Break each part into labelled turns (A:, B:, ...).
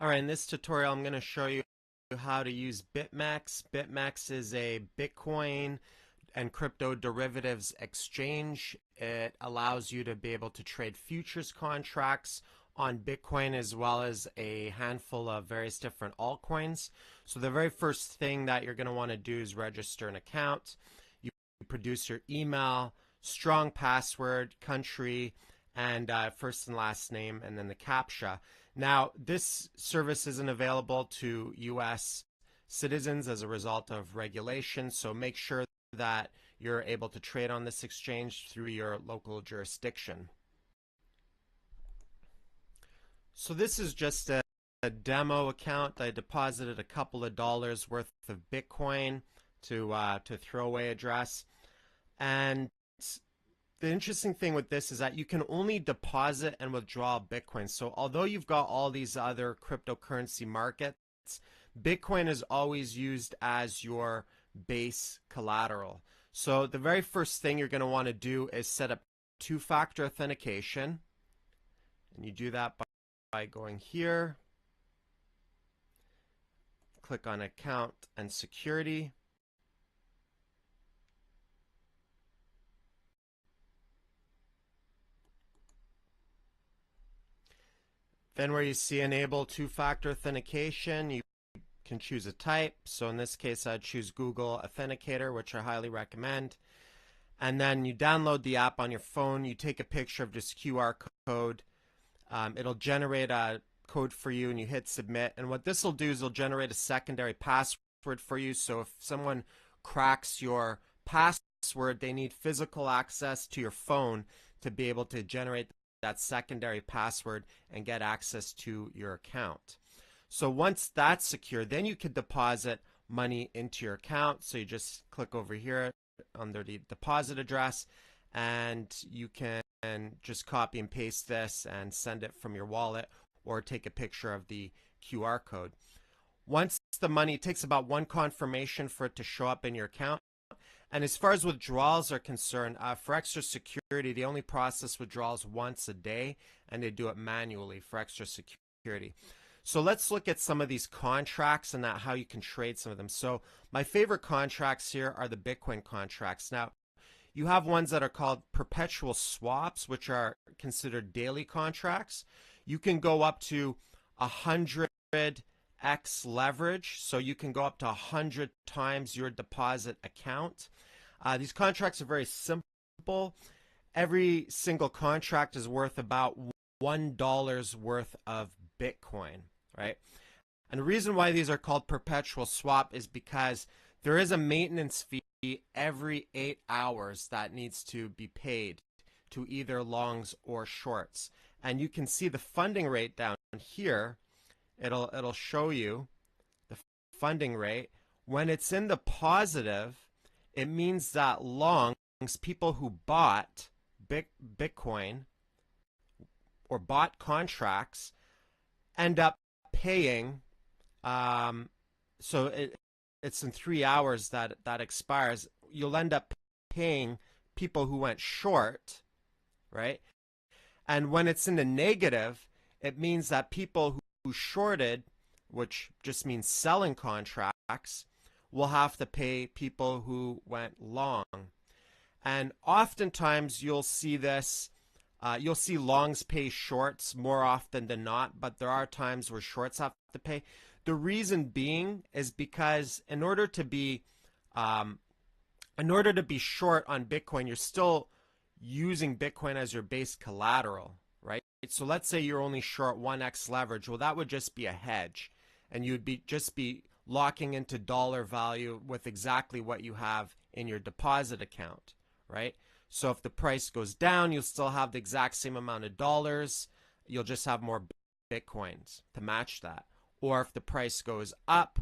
A: All right, in this tutorial, I'm going to show you how to use BitMex. BitMex is a Bitcoin and crypto derivatives exchange. It allows you to be able to trade futures contracts on Bitcoin as well as a handful of various different altcoins. So the very first thing that you're going to want to do is register an account. You produce your email, strong password, country, and first and last name, and then the CAPTCHA. Now, this service isn't available to U.S. citizens as a result of regulation, so make sure that you're able to trade on this exchange through your local jurisdiction. So this is just a demo account. I deposited a couple of dollars worth of Bitcoin to throwaway address. And the interesting thing with this is that you can only deposit and withdraw Bitcoin. So although you've got all these other cryptocurrency markets, Bitcoin is always used as your base collateral. So the very first thing you're going to want to do is set up two-factor authentication. And you do that by going here, click on Account and Security. Then where you see Enable Two-Factor Authentication, you can choose a type. So in this case, I'd choose Google Authenticator, which I highly recommend. And then you download the app on your phone. You take a picture of this QR code. It'll generate a code for you, and you hit Submit. And what this will do is it'll generate a secondary password for you. So if someone cracks your password, they need physical access to your phone to be able to generate that secondary password and get access to your account. So once that's secure, then you can deposit money into your account. So you just click over here under the deposit address, and you can just copy and paste this and send it from your wallet or take a picture of the QR code. Once the money, it takes about one confirmation for it to show up in your account. And as far as withdrawals are concerned, for extra security, they only process withdrawals once a day, and they do it manually for extra security. So let's look at some of these contracts and how you can trade some of them. So my favorite contracts here are the Bitcoin contracts. Now, you have ones that are called perpetual swaps, which are considered daily contracts. You can go up to 100x leverage, so you can go up to 100 times your deposit account. These contracts are very simple. Every single contract is worth about $1 worth of Bitcoin, right? And the reason why these are called perpetual swap is because there is a maintenance fee every 8 hours that needs to be paid to either longs or shorts. And you can see the funding rate down here. It'll show you the funding rate. When it's in the positive, it means that longs, people who bought Bitcoin or bought contracts, end up paying. So it's in 3 hours that expires. You'll end up paying people who went short, right? And when it's in the negative, it means that people who shorted, which just means selling contracts, will have to pay people who went long. And oftentimes you'll see this, you'll see longs pay shorts more often than not, but there are times where shorts have to pay. The reason being is because in order to be short on Bitcoin, you're still using Bitcoin as your base collateral, right? So let's say you're only short 1x leverage. Well, that would just be a hedge, and you'd just be locking into dollar value with exactly what you have in your deposit account, right? So if the price goes down, you'll still have the exact same amount of dollars. You'll just have more Bitcoins to match that. Or if the price goes up,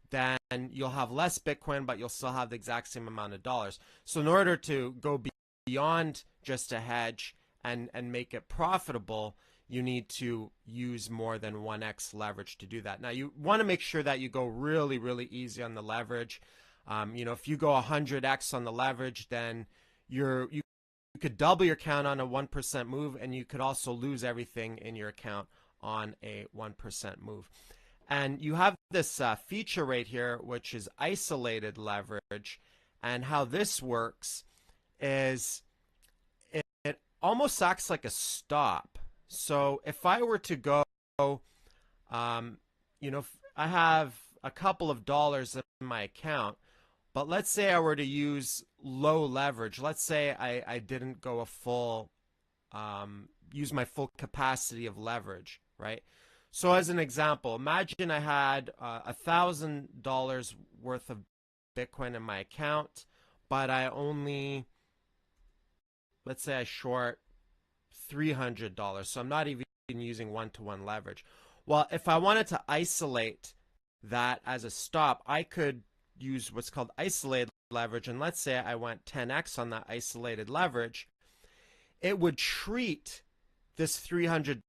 A: then you'll have less Bitcoin, but you'll still have the exact same amount of dollars. So in order to go beyond just a hedge and make it profitable, you need to use more than 1x leverage to do that. Now, you want to make sure that you go really, really easy on the leverage. If you go 100x on the leverage, then you could double your account on a 1% move, and you could also lose everything in your account on a 1% move. And you have this feature right here, which is isolated leverage. And how this works is it almost acts like a stop. So if I were to go, um, I have a couple of dollars in my account, but let's say I were to use low leverage. Let's say I didn't go a full, use my full capacity of leverage, right? So as an example, imagine I had $1,000 worth of Bitcoin in my account, but I only, let's say I short $300. So I'm not even using one-to-one leverage. Well, if I wanted to isolate that as a stop, I could use what's called isolated leverage. And let's say I went 10x on that isolated leverage. It would treat this $300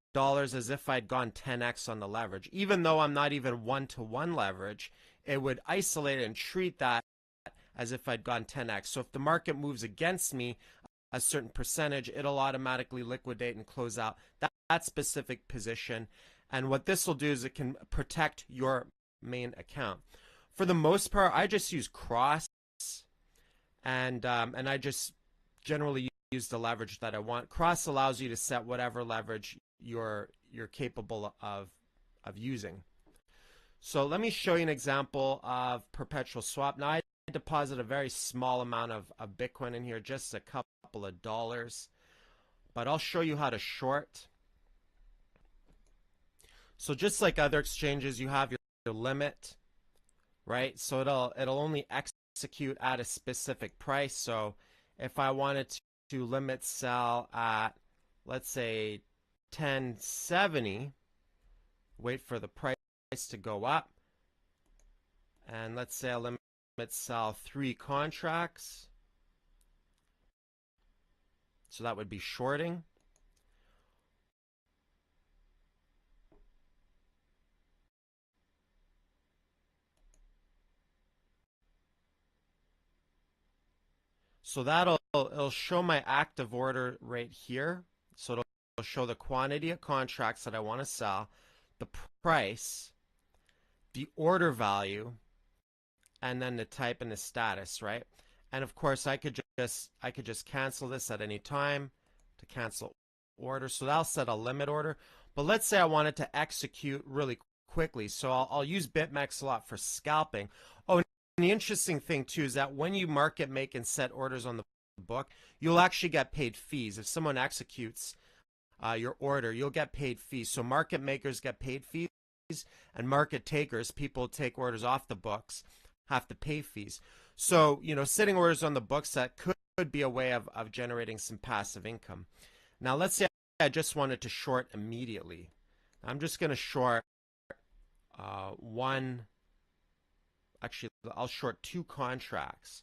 A: as if I'd gone 10x on the leverage. Even though I'm not even one-to-one leverage, it would isolate it and treat that as if I'd gone 10x. So if the market moves against me a certain percentage, it'll automatically liquidate and close out that specific position. And what this will do is it can protect your main account. For the most part, I just use cross, and I just generally use the leverage that I want. Cross allows you to set whatever leverage you're capable of using. So let me show you an example of perpetual swap. Now I deposit a very small amount of Bitcoin in here, just a couple of dollars, but I'll show you how to short. So just like other exchanges, you have your limit, right? So it'll only execute at a specific price. So if I wanted to limit sell at, let's say, 1070, wait for the price to go up, and let's say I limit sell 3 contracts. So that would be shorting. So it'll show my active order right here. So it'll show the quantity of contracts that I want to sell, the price, the order value, and then the type and the status, right? And of course, I could just cancel this at any time to cancel order. So that'll set a limit order. But let's say I wanted to execute really quickly. So I'll use BitMex a lot for scalping. Oh, and the interesting thing too is that when you market make and set orders on the book, you'll actually get paid fees. If someone executes your order, you'll get paid fees. So market makers get paid fees, and market takers, people take orders off the books, have to pay fees. So, sitting orders on the books, that could be a way of generating some passive income. Now, let's say I just wanted to short immediately. I'm just going to short actually, I'll short 2 contracts,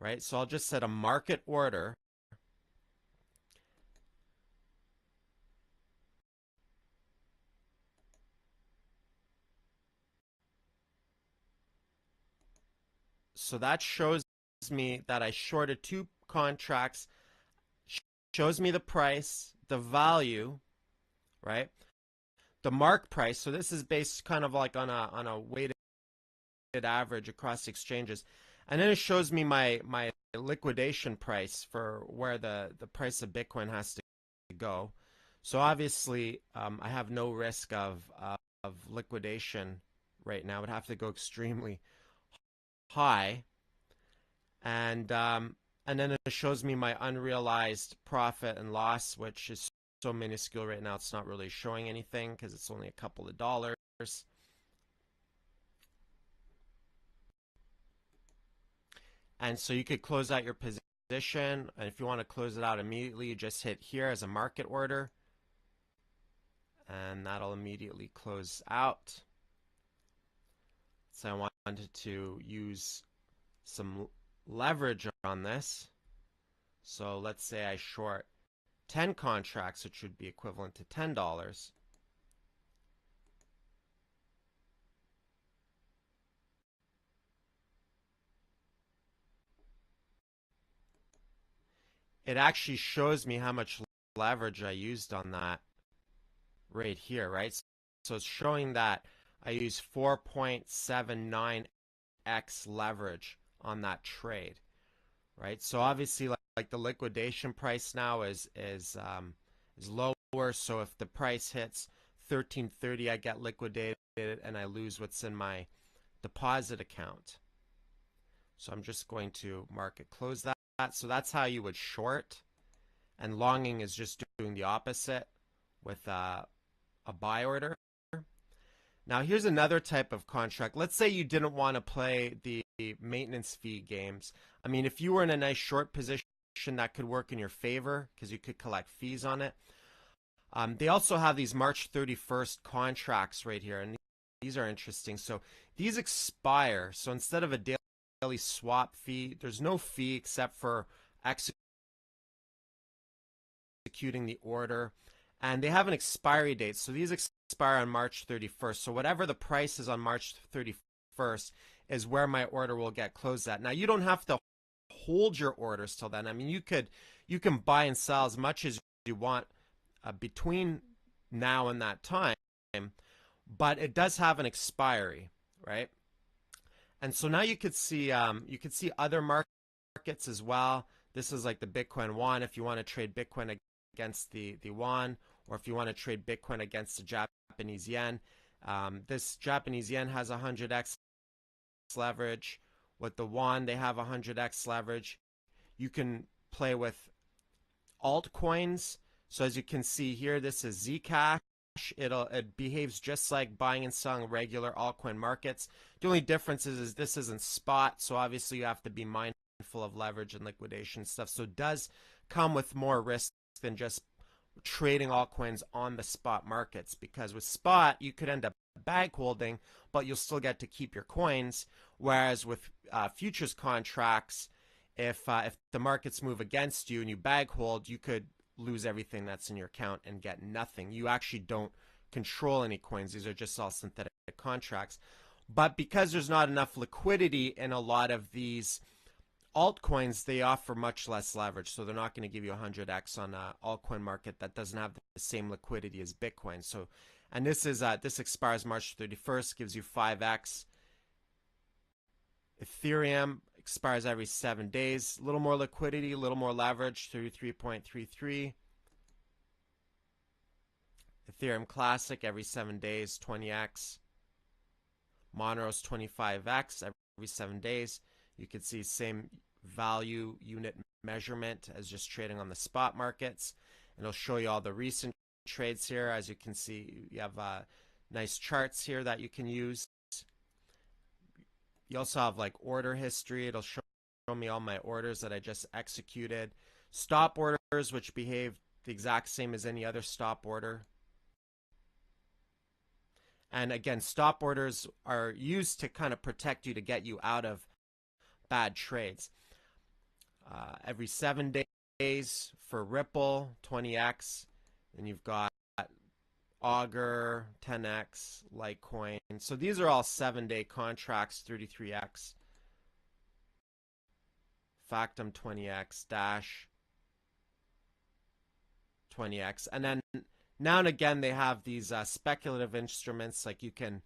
A: right? So I'll just set a market order. So that shows me that I shorted 2 contracts, shows me the price, the value, right? The mark price. So this is based kind of like on a weighted average across exchanges. And then it shows me my liquidation price for where the price of Bitcoin has to go. So obviously, I have no risk of liquidation right now. It would have to go extremely high. And then it shows me my unrealized profit and loss, which is so minuscule right now. It's not really showing anything because it's only a couple of dollars. And so you could close out your position. And if you want to close it out immediately, you just hit here as a market order. And that'll immediately close out. So I wanted to use some leverage on this. So let's say I short 10 contracts, which would be equivalent to $10. It actually shows me how much leverage I used on that right here, right? So it's showing that I use 4.79x leverage on that trade, right? So obviously, like the liquidation price now is lower. So if the price hits 13.30, I get liquidated and I lose what's in my deposit account. So I'm just going to market close that. So that's how you would short, and longing is just doing the opposite with a buy order. Now here's another type of contract. Let's say you didn't want to play the maintenance fee games. I mean, if you were in a nice short position, that could work in your favor because you could collect fees on it. They also have these March 31st contracts right here, and these are interesting. So these expire. So instead of a daily swap fee, there's no fee except for executing the order, and they have an expiry date. So these expire on March 31st. So whatever the price is on March 31st is where my order will get closed at. Now you don't have to hold your orders till then. I mean, you can buy and sell as much as you want between now and that time, but it does have an expiry, right? And so now you could see other markets as well. This is like the Bitcoin yuan if you want to trade Bitcoin against the yuan, or if you want to trade Bitcoin against the Japanese yen. This Japanese yen has 100x leverage. With the yuan, they have 100x leverage. You can play with altcoins. So as you can see here, this is Zcash. It behaves just like buying and selling regular altcoin markets. The only difference is this isn't spot, so obviously you have to be mindful of leverage and liquidation stuff. So it does come with more risk than just trading altcoins on the spot markets, because with spot you could end up bag holding, but you'll still get to keep your coins. Whereas with futures contracts, if the markets move against you and you bag hold, you could lose everything that's in your account and get nothing. You actually don't control any coins. These are just all synthetic contracts. But because there's not enough liquidity in a lot of these altcoins, they offer much less leverage. So they're not going to give you 100x on an altcoin market that doesn't have the same liquidity as Bitcoin. So, and this expires March 31st, gives you 5x. Ethereum expires every 7 days. A little more liquidity, a little more leverage, 33.33. Ethereum Classic every 7 days, 20x. Moneros 25x every 7 days. You can see same value unit measurement as just trading on the spot markets. And it'll show you all the recent trades here. As you can see, you have nice charts here that you can use. You also have like order history. It'll show me all my orders that I just executed. Stop orders, which behave the exact same as any other stop order. And again, stop orders are used to kind of protect you, to get you out of bad trades. Every 7 days for Ripple, 20x. And you've got Augur, 10x, Litecoin. So these are all 7-day contracts, 33x. Factom, 20x. Dash, 20x. And then now and again they have these speculative instruments, like you can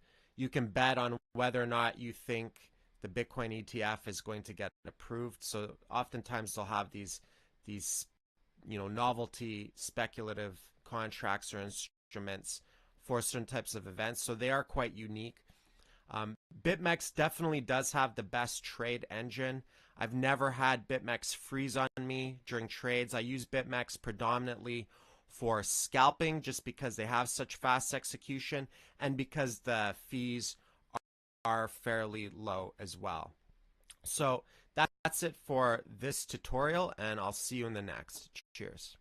A: bet on whether or not you think the Bitcoin ETF is going to get approved. So oftentimes they'll have these novelty speculative contracts or instruments for certain types of events. So they are quite unique. BitMex definitely does have the best trade engine. I've never had BitMex freeze on me during trades. I use BitMex predominantly for scalping, just because they have such fast execution and because the fees are fairly low as well. So that's it for this tutorial, and I'll see you in the next. Cheers.